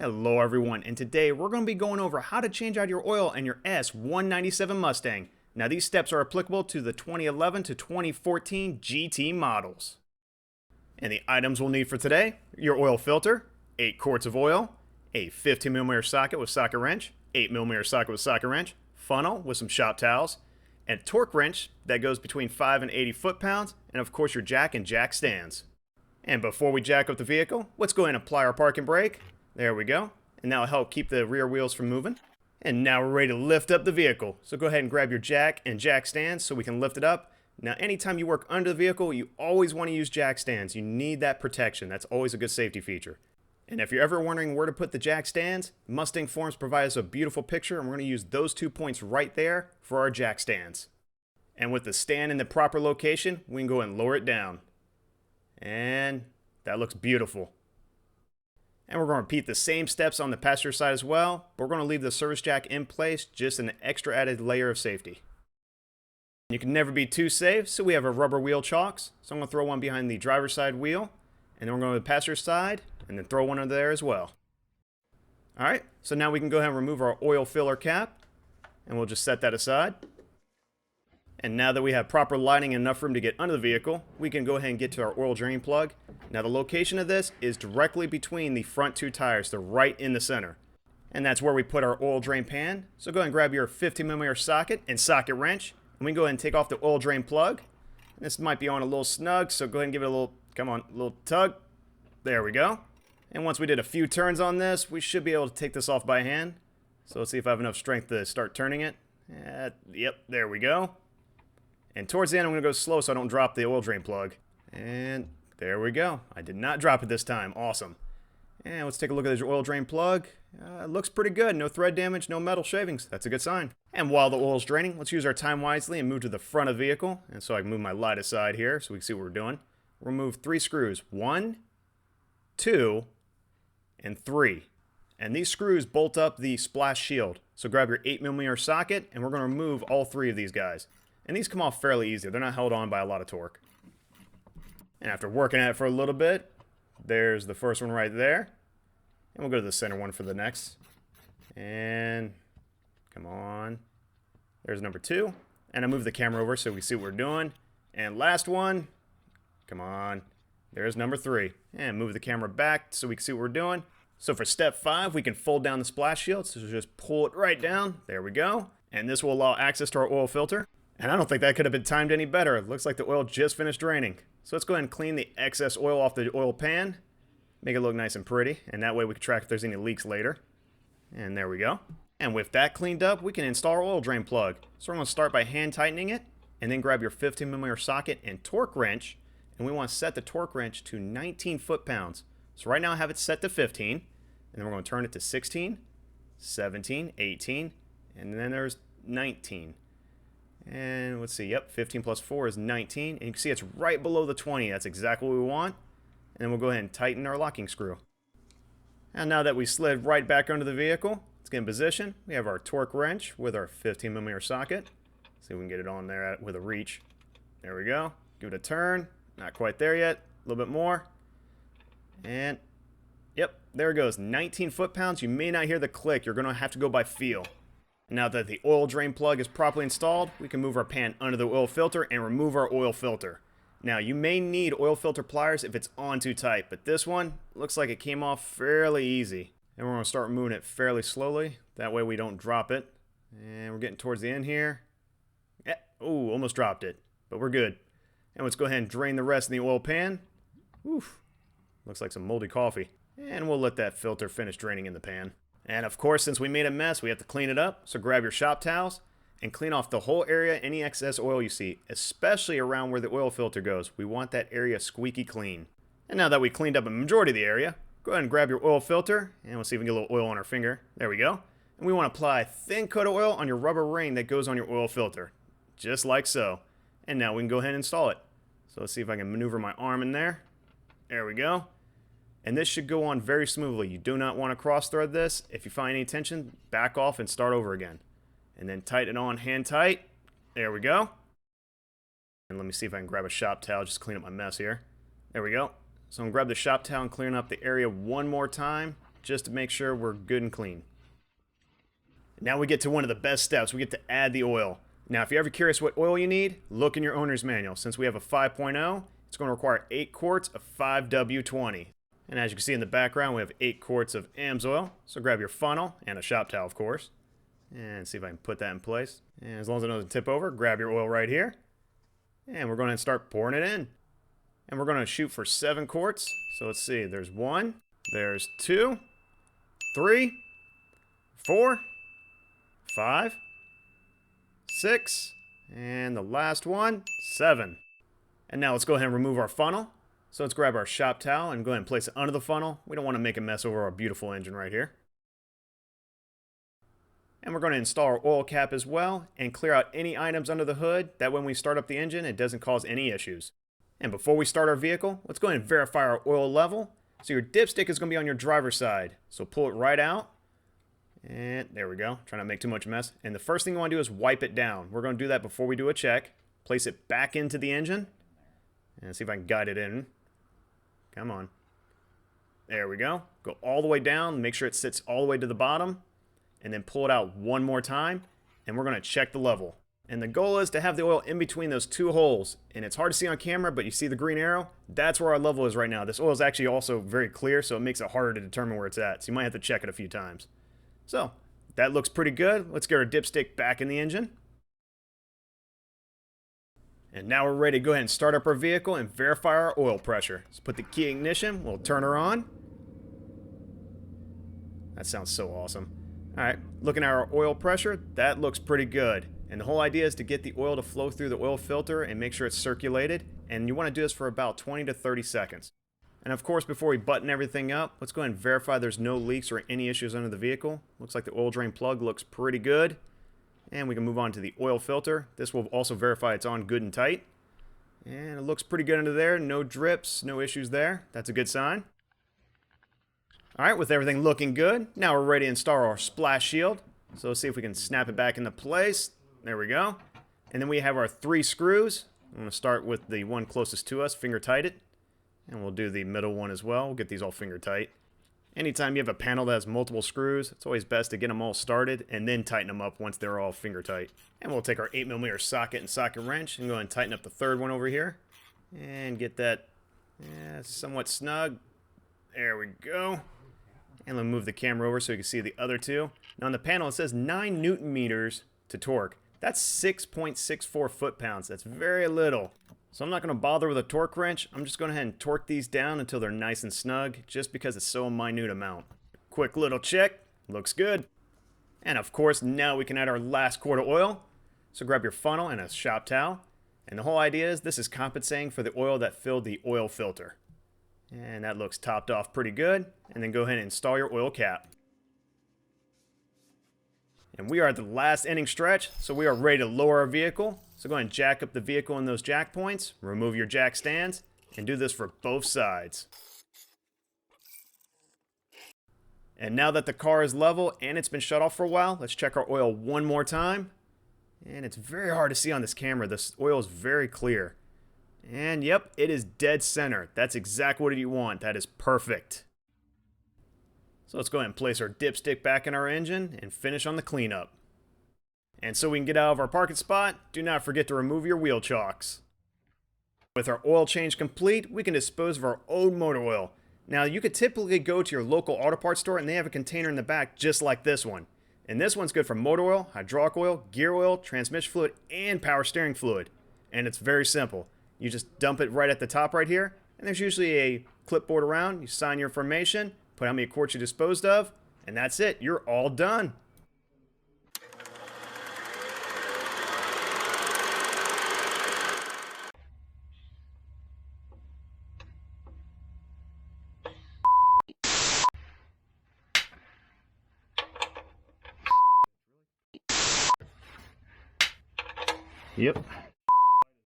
Hello everyone, and today we're going to be going over how to change out your oil in your S197 Mustang. Now these steps are applicable to the 2011 to 2014 GT models. And the items we'll need for today: your oil filter, 8 quarts of oil, a 15mm socket with socket wrench, 8mm socket with socket wrench, funnel with some shop towels, and a torque wrench that goes between 5 and 80 foot-pounds, and of course your jack and jack stands. And before we jack up the vehicle, let's go ahead and apply our parking brake. There we go. And that'll help keep the rear wheels from moving. And now we're ready to lift up the vehicle. So go ahead and grab your jack and jack stands so we can lift it up. Now anytime you work under the vehicle, you always want to use jack stands. You need that protection. That's always a good safety feature. And if you're ever wondering where to put the jack stands, Mustang Forums provide us a beautiful picture, and we're going to use those 2 points right there for our jack stands. And with the stand in the proper location, we can go and lower it down. And that looks beautiful. And we're going to repeat the same steps on the passenger side as well, but we're going to leave the service jack in place, just an extra added layer of safety. You can never be too safe, so we have our rubber wheel chocks. So I'm going to throw one behind the driver's side wheel, and then we're going to the passenger side, and then throw one under there as well. Alright, so now we can go ahead and remove our oil filler cap, and we'll just set that aside. And now that we have proper lighting and enough room to get under the vehicle, we can go ahead and get to our oil drain plug. Now the location of this is directly between the front 2 tires. They're right in the center. And that's where we put our oil drain pan. So go ahead and grab your 15mm socket and socket wrench. And we can go ahead and take off the oil drain plug. And this might be on a little snug, so go ahead and give it a little, come on, a little tug. There we go. And once we did a few turns on this, we should be able to take this off by hand. So let's see if I have enough strength to start turning it. Yep, there we go. And towards the end, I'm going to go slow so I don't drop the oil drain plug. And there we go. I did not drop it this time. Awesome. And let's take a look at the oil drain plug. It looks pretty good. No thread damage, no metal shavings. That's a good sign. And while the oil's draining, let's use our time wisely and move to the front of the vehicle. And so I can move my light aside here so we can see what we're doing. We'll remove 3 screws. 1, 2, and 3. And these screws bolt up the splash shield. So grab your 8mm socket, and we're going to remove all 3 of these guys. And these come off fairly easy. They're not held on by a lot of torque. And after working at it for a little bit, there's the first one right there. And we'll go to the center one for the next. And come on. There's number 2. And I move the camera over so we see what we're doing. And last one. Come on. There's number 3. And move the camera back so we can see what we're doing. So for step 5, we can fold down the splash shield. So just pull it right down. There we go. And this will allow access to our oil filter. And I don't think that could have been timed any better. It looks like the oil just finished draining. So let's go ahead and clean the excess oil off the oil pan. Make it look nice and pretty. And that way we can track if there's any leaks later. And there we go. And with that cleaned up, we can install our oil drain plug. So we're going to start by hand tightening it. And then grab your 15mm socket and torque wrench. And we want to set the torque wrench to 19 foot-pounds. So right now I have it set to 15. And then we're going to turn it to 16, 17, 18, and then there's 19. And let's see, yep, 15 plus 4 is 19. And you can see it's right below the 20. That's exactly what we want. And then we'll go ahead and tighten our locking screw. And now that we slid right back under the vehicle, let's get in position. We have our torque wrench with our 15mm socket. See if we can get it on there with a reach. There we go. Give it a turn. Not quite there yet. A little bit more. And, yep, there it goes. 19 foot-pounds. You may not hear the click. You're going to have to go by feel. Now that the oil drain plug is properly installed, we can move our pan under the oil filter and remove our oil filter. Now you may need oil filter pliers if it's on too tight, but this one looks like it came off fairly easy. And we're going to start moving it fairly slowly. That way we don't drop it. And we're getting towards the end here. Yeah, oh, almost dropped it, but we're good. And let's go ahead and drain the rest in the oil pan. Oof, looks like some moldy coffee. And we'll let that filter finish draining in the pan. And of course, since we made a mess, we have to clean it up. So grab your shop towels and clean off the whole area, any excess oil you see, especially around where the oil filter goes. We want that area squeaky clean. And now that we cleaned up a majority of the area, go ahead and grab your oil filter, and we'll see if we can get a little oil on our finger. There we go. And we want to apply a thin coat of oil on your rubber ring that goes on your oil filter, just like so. And now we can go ahead and install it. So let's see if I can maneuver my arm in there. There we go. And this should go on very smoothly. You do not want to cross thread this. If you find any tension, back off and start over again. And then tighten it on hand tight. There we go. And let me see if I can grab a shop towel, just clean up my mess here. There we go. So I'm going to grab the shop towel and clean up the area one more time. just to make sure we're good and clean. Now we get to one of the best steps. We get to add the oil. Now, if you're ever curious what oil you need, look in your owner's manual. Since we have a 5.0, it's going to require 8 quarts of 5W20. And as you can see in the background, we have 8 quarts of AMS oil. So grab your funnel and a shop towel, of course. And see if I can put that in place. And as long as it doesn't tip over, grab your oil right here. And we're going to start pouring it in. And we're going to shoot for 7 quarts. So let's see, there's 1, there's 2, 3, 4, 5, 6, and the last one, 7. And now let's go ahead and remove our funnel. So let's grab our shop towel and go ahead and place it under the funnel. We don't want to make a mess over our beautiful engine right here. And we're going to install our oil cap as well and clear out any items under the hood. That when we start up the engine, it doesn't cause any issues. And before we start our vehicle, let's go ahead and verify our oil level. So your dipstick is going to be on your driver's side. So pull it right out. And there we go. Trying not to make too much mess. And the first thing you want to do is wipe it down. We're going to do that before we do a check. Place it back into the engine. And see if I can guide it in. Come on. There we go. Go all the way down. Make sure it sits all the way to the bottom. And then pull it out one more time. And we're going to check the level. And the goal is to have the oil in between those 2 holes. And it's hard to see on camera, but you see the green arrow? That's where our level is right now. This oil is actually also very clear, so it makes it harder to determine where it's at. So you might have to check it a few times. So, that looks pretty good. Let's get our dipstick back in the engine. And now we're ready to go ahead and start up our vehicle and verify our oil pressure. Let's put the key ignition. We'll turn her on. That sounds so awesome. Alright, looking at our oil pressure, that looks pretty good. And the whole idea is to get the oil to flow through the oil filter and make sure it's circulated. And you want to do this for about 20 to 30 seconds. And of course, before we button everything up, let's go ahead and verify there's no leaks or any issues under the vehicle. Looks like the oil drain plug looks pretty good. And we can move on to the oil filter. This will also verify it's on good and tight. And it looks pretty good under there. No drips, no issues there. That's a good sign. Alright, with everything looking good, now we're ready to install our splash shield. So let's see if we can snap it back into place. There we go. And then we have our 3 screws. I'm going to start with the one closest to us, finger tight it. And we'll do the middle one as well. We'll get these all finger tight. Anytime you have a panel that has multiple screws, it's always best to get them all started and then tighten them up once they're all finger tight. And we'll take our 8mm socket and socket wrench and go ahead and tighten up the 3rd one over here. And get that somewhat snug. There we go. And we'll move the camera over so you can see the other 2. Now on the panel it says 9 Newton meters to torque. That's 6.64 foot-pounds. That's very little. So I'm not going to bother with a torque wrench. I'm just going to go ahead and torque these down until they're nice and snug, just because it's so minute amount. Quick little check. Looks good. And of course, now we can add our last quart of oil. So grab your funnel and a shop towel. And the whole idea is this is compensating for the oil that filled the oil filter. And that looks topped off pretty good. And then go ahead and install your oil cap. And we are at the last inning stretch, so we are ready to lower our vehicle. So go ahead and jack up the vehicle in those jack points, remove your jack stands, and do this for both sides. And now that the car is level and it's been shut off for a while, let's check our oil one more time. And it's very hard to see on this camera. This oil is very clear. And yep, it is dead center. That's exactly what you want. That is perfect. So let's go ahead and place our dipstick back in our engine and finish on the cleanup. And so we can get out of our parking spot, do not forget to remove your wheel chocks. With our oil change complete, we can dispose of our old motor oil. Now you could typically go to your local auto parts store and they have a container in the back just like this one. And this one's good for motor oil, hydraulic oil, gear oil, transmission fluid, and power steering fluid. And it's very simple. You just dump it right at the top right here, and there's usually a clipboard around. You sign your information, put how many quarts you disposed of, and that's it. You're all done. Yep.